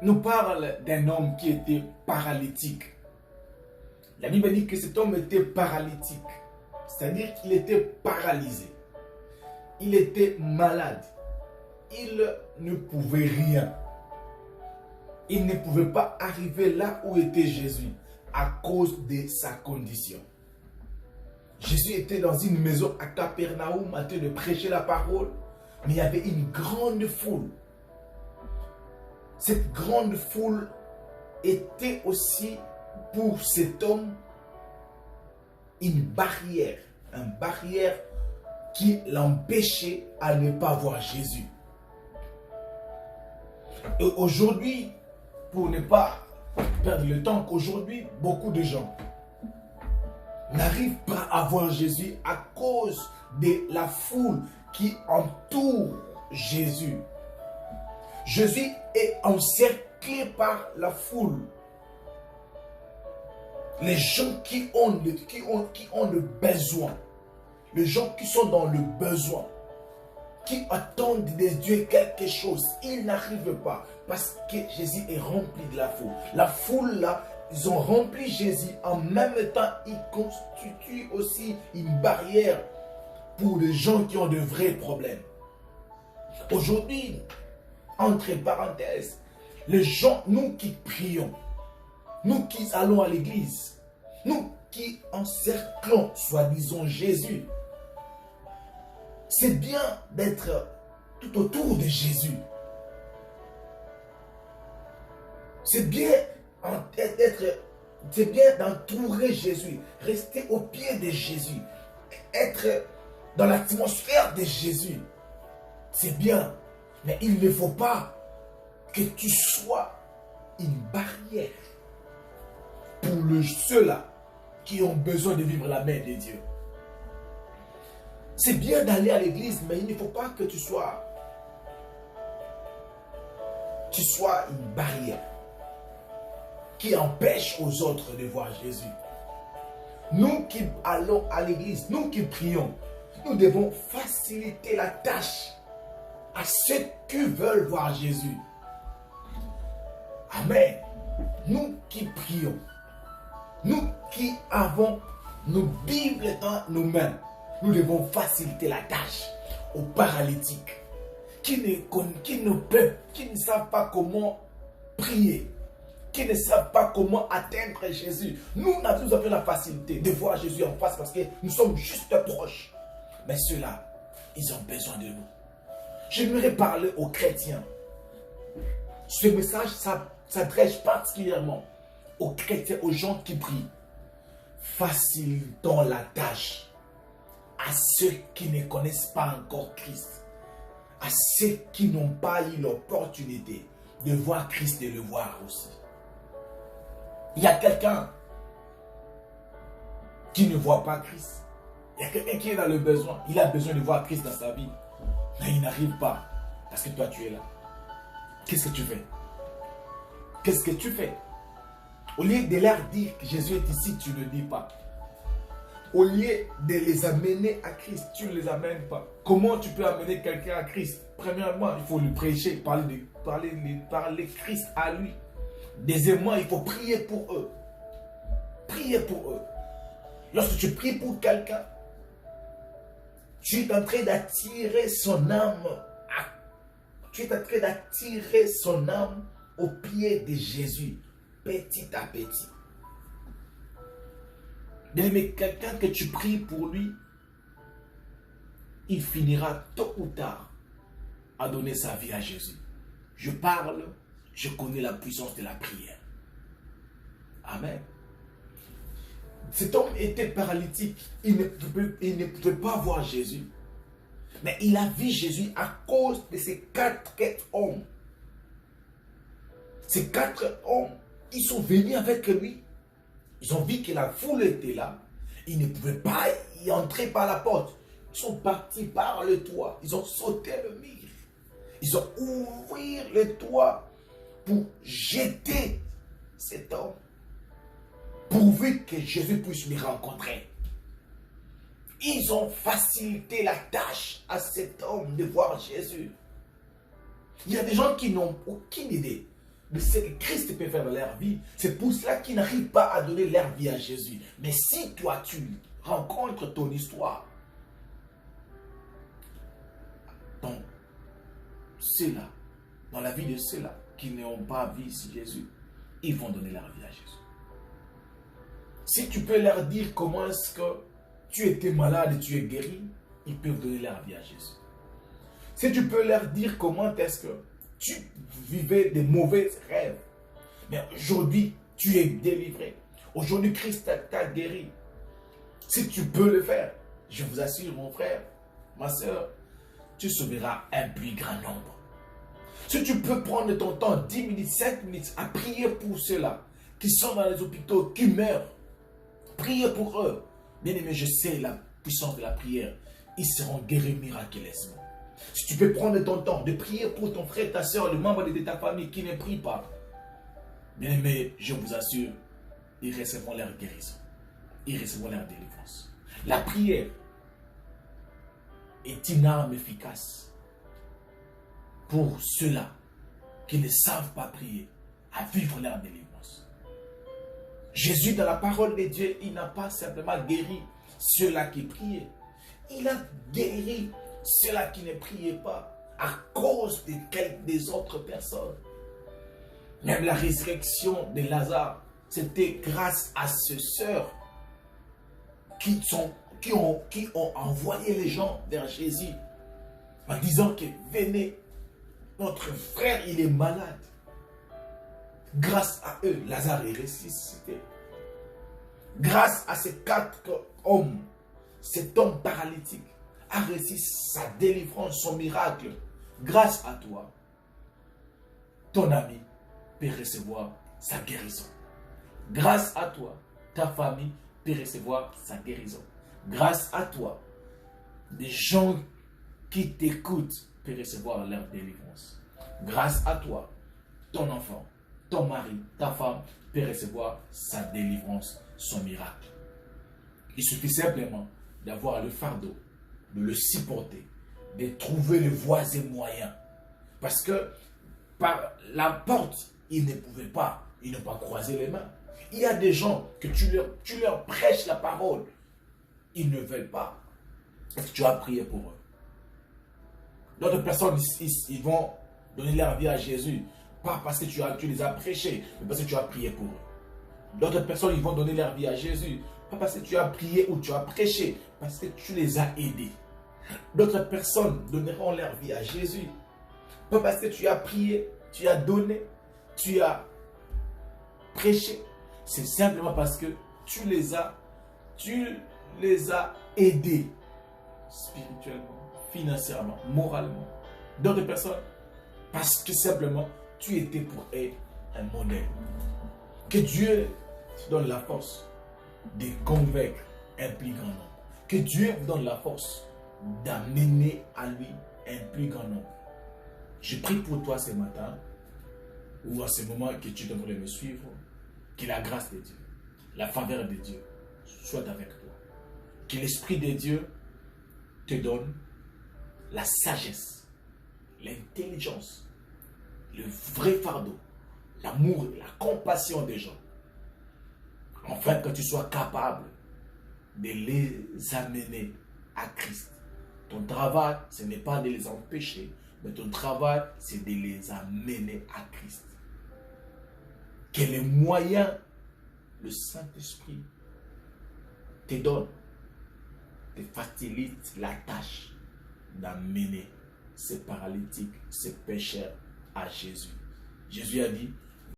nous parle d'un homme qui était paralytique. La Bible dit que cet homme était paralytique, c'est-à-dire qu'il était paralysé. Il était malade. Il ne pouvait rien. Il ne pouvait pas arriver là où était Jésus à cause de sa condition. Jésus était dans une maison à Capernaum en train de prêcher la parole, mais il y avait une grande foule. Cette grande foule était aussi pour cet homme une barrière qui l'empêchait à ne pas voir Jésus. Et aujourd'hui, pour ne pas perdre le temps, qu'aujourd'hui, beaucoup de gens n'arrivent pas à voir Jésus à cause de la foule qui entoure Jésus. Jésus est encerclé par la foule. Les gens qui ont le besoin, les gens qui sont dans le besoin, qui attendent de Dieu quelque chose, ils n'arrivent pas parce que Jésus est rempli de la foule. La foule là, ils ont rempli Jésus. En même temps, ils constituent aussi une barrière pour les gens qui ont de vrais problèmes. Aujourd'hui, entre parenthèses, les gens, nous qui prions, nous qui allons à l'église, nous qui encerclons, soi-disant, Jésus, c'est bien d'être tout autour de Jésus. C'est bien d'entourer Jésus, rester au pied de Jésus, être dans l'atmosphère de Jésus. C'est bien, mais il ne faut pas que tu sois une barrière pour ceux-là qui ont besoin de vivre la main de Dieu. C'est bien d'aller à l'église, mais il ne faut pas que tu sois une barrière qui empêche aux autres de voir Jésus. Nous qui allons à l'église, nous qui prions, nous devons faciliter la tâche à ceux qui veulent voir Jésus. Amen. Nous qui prions, nous qui avons nos Bibles dans nos mains, nous devons faciliter la tâche aux paralytiques qui ne savent pas comment prier, qui ne savent pas comment atteindre Jésus. Nous avons la facilité de voir Jésus en face parce que nous sommes juste proches. Mais ceux-là, ils ont besoin de nous. J'aimerais parler aux chrétiens. Ce message s'adresse particulièrement aux chrétiens, aux gens qui prient. Facilitons la tâche à ceux qui ne connaissent pas encore Christ, à ceux qui n'ont pas eu l'opportunité de voir Christ et le voir aussi. Il y a quelqu'un qui ne voit pas Christ. Il y a quelqu'un qui est dans le besoin. Il a besoin de voir Christ dans sa vie. Mais il n'arrive pas parce que toi tu es là. Qu'est-ce que tu fais? Qu'est-ce que tu fais? Au lieu de leur dire que Jésus est ici, tu ne dis pas. Au lieu de les amener à Christ, tu ne les amènes pas. Comment tu peux amener quelqu'un à Christ? Premièrement, il faut lui prêcher, parler Christ à lui. Deuxièmement, il faut prier pour eux. Prier pour eux. Lorsque tu pries pour quelqu'un, tu es en train d'attirer son âme. Tu es en train d'attirer son âme au pied de Jésus, petit à petit. Mais quelqu'un que tu pries pour lui, il finira tôt ou tard à donner sa vie à Jésus. Je parle, je connais la puissance de la prière. Amen. Cet homme était paralytique. Il ne pouvait pas voir Jésus. Mais il a vu Jésus à cause de ces quatre hommes. Ces 4 hommes, ils sont venus avec lui. Ils ont vu que la foule était là. Ils ne pouvaient pas y entrer par la porte. Ils sont partis par le toit. Ils ont sauté le mur. Ils ont ouvert le toit pour jeter cet homme. Pourvu que Jésus puisse lui rencontrer. Ils ont facilité la tâche à cet homme de voir Jésus. Il y a des gens qui n'ont aucune idée de ce que Christ peut faire dans leur vie. C'est pour cela qu'ils n'arrivent pas à donner leur vie à Jésus. Mais si toi, tu rencontres ton histoire, donc, ceux-là, dans la vie de ceux-là qui n'ont pas vu Jésus, ils vont donner leur vie à Jésus. Si tu peux leur dire comment est-ce que tu étais malade et tu es guéri, ils peuvent donner leur vie à Jésus. Si tu peux leur dire comment est-ce que tu vivais des mauvais rêves, mais aujourd'hui tu es délivré. Aujourd'hui Christ t'a guéri. Si tu peux le faire, je vous assure mon frère, ma soeur, tu sauveras un plus grand nombre. Si tu peux prendre ton temps, 10 minutes, 5 minutes, à prier pour ceux-là qui sont dans les hôpitaux, qui meurent, priez pour eux. Bien aimé, je sais la puissance de la prière. Ils seront guéris miraculeusement. Si tu peux prendre ton temps de prier pour ton frère, ta soeur, le membre de ta famille qui ne prie pas, bien aimé, je vous assure, ils recevront leur guérison. Ils recevront leur délivrance. La prière est une arme efficace pour ceux-là qui ne savent pas prier, à vivre leur délivrance. Jésus, dans la parole de Dieu, il n'a pas simplement guéri ceux-là qui priaient. Il a guéri ceux-là qui ne priaient pas à cause de quelques des autres personnes. Même la résurrection de Lazare, c'était grâce à ces sœurs qui ont envoyé les gens vers Jésus en disant que venez, notre frère il est malade. Grâce à eux, Lazare est ressuscité. Grâce à ces 4 hommes, cet homme paralytique a reçu sa délivrance, son miracle. Grâce à toi, ton ami peut recevoir sa guérison. Grâce à toi, ta famille peut recevoir sa guérison. Grâce à toi, des gens qui t'écoutent peuvent recevoir leur délivrance. Grâce à toi, ton enfant, ton mari, ta femme peut recevoir sa délivrance, son miracle. Il suffit simplement d'avoir le fardeau, de le supporter, de trouver les voies et moyens. Parce que par la porte, ils ne pouvaient pas, ils n'ont pas croisé les mains. Il y a des gens que tu leur prêches la parole, ils ne veulent pas. Est-ce que tu as prié pour eux? D'autres personnes, ils vont donner leur vie à Jésus, pas parce que tu les as prêchés, mais parce que tu as prié pour eux. D'autres personnes, ils vont donner leur vie à Jésus, pas parce que tu as prié ou tu as prêché, parce que tu les as aidés. D'autres personnes donneront leur vie à Jésus, pas parce que tu as prié, tu as donné, tu as prêché. C'est simplement parce que tu les as aidés spirituellement, financièrement, moralement. D'autres personnes, parce que simplement, tu étais pour eux un modèle. Que Dieu te donne la force de convaincre un plus grand nombre. Que Dieu vous donne la force d'amener à lui un plus grand nombre. Je prie pour toi ce matin, ou à ce moment que tu devrais me suivre, que la grâce de Dieu, la faveur de Dieu soit avec toi. Que l'Esprit de Dieu te donne la sagesse, l'intelligence, le vrai fardeau, l'amour et la compassion des gens. Afin que tu sois capable de les amener à Christ. Ton travail, ce n'est pas de les empêcher, mais ton travail, c'est de les amener à Christ. Que les moyens, le Saint-Esprit te donne, te facilite la tâche d'amener ces paralytiques, ces pécheurs à Jésus. Jésus a dit,